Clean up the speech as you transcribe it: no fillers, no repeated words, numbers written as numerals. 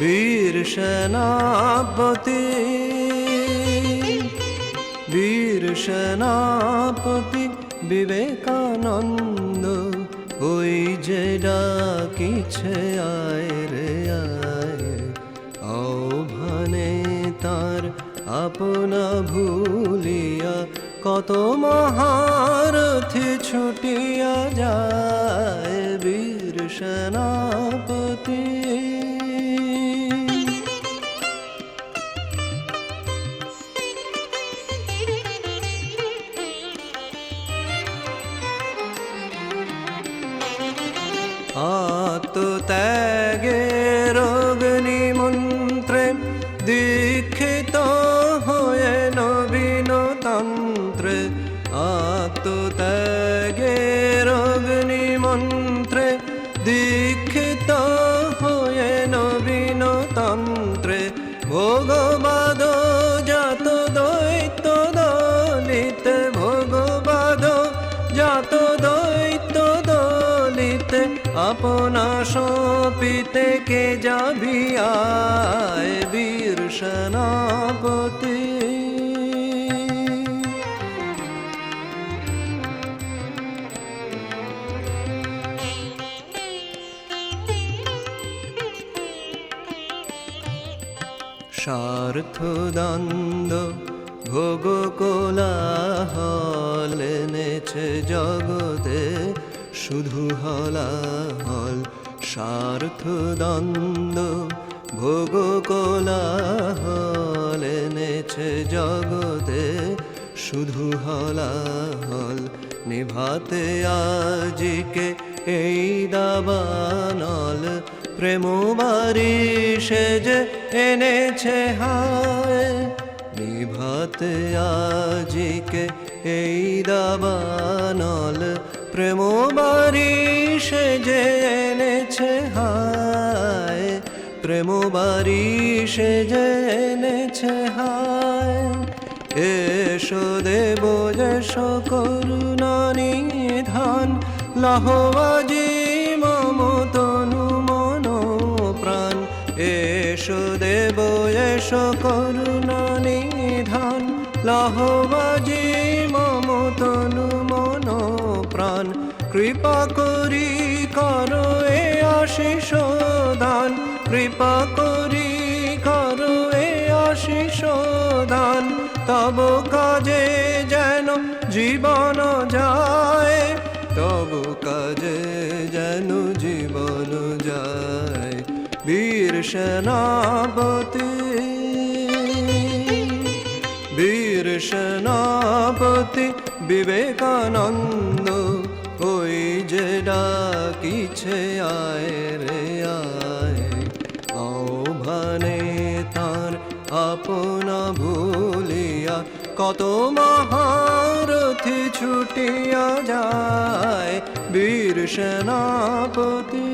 বীর সেনাপতি বীর সেনাপতি বিবেকানন্দ ওই যে ডাকিছে আয় রে আয় আহ্বানে তার আপনা ভুলিয়া কত মহারথী ছুটিয়া যায় বীর সেনাপতি আত্মত্যাগের অগ্নিমন্ত্রে দীক্ষিত হয়ে নবীন তন্ত্রে আত্মত্যাগের অগ্নিমন্ত্রে দীক্ষিত হয়ে নবীন তন্ত্রে ভোগবাদ জাত দৈত্য দলিতে ভোগবাদ জাত দৈত্য দলিতে আপনা সপিতে কে যাবি আয় বীর সেনাপতি স্বার্থ দ্বন্দ্ব ভোগ কোলাহল এনেছে জগতে শুধু হলাহল স্বার্থ দ্বন্দ্ব ভোগ কোলাহল এনেছে জগতে শুধু হলাহল নিভাতে আজিকে এই দাবানল প্রেম বারিশে যে এনেছে হায় নিভাতে আজিকে এই দাবানল প্রেম বারিশে যে এনেছে হায় প্রেম বারিশে যে এনেছে হায় এসো দেব যশো করুণা নিধান লহবাজি মম তনু মন প্রাণ এসো দেব যশো করুণা নিধান লহবাজি মম তনু মন প্রাণ কৃপা করি করো এ আশিস দান কৃপা করি করো এ আশিস দান তব কাজে যেন জীবন যায় তব কাজে যেন জীবন যায় বীর সেনাপতি বীর সেনাপতি বিবেকানন্দ ওই যে ডাকিছে আয় রে আয় আহ্বানে তার আপনা ভুলিয়া কত মহারথী ছুটিয়া যায় বীর সেনাপতি।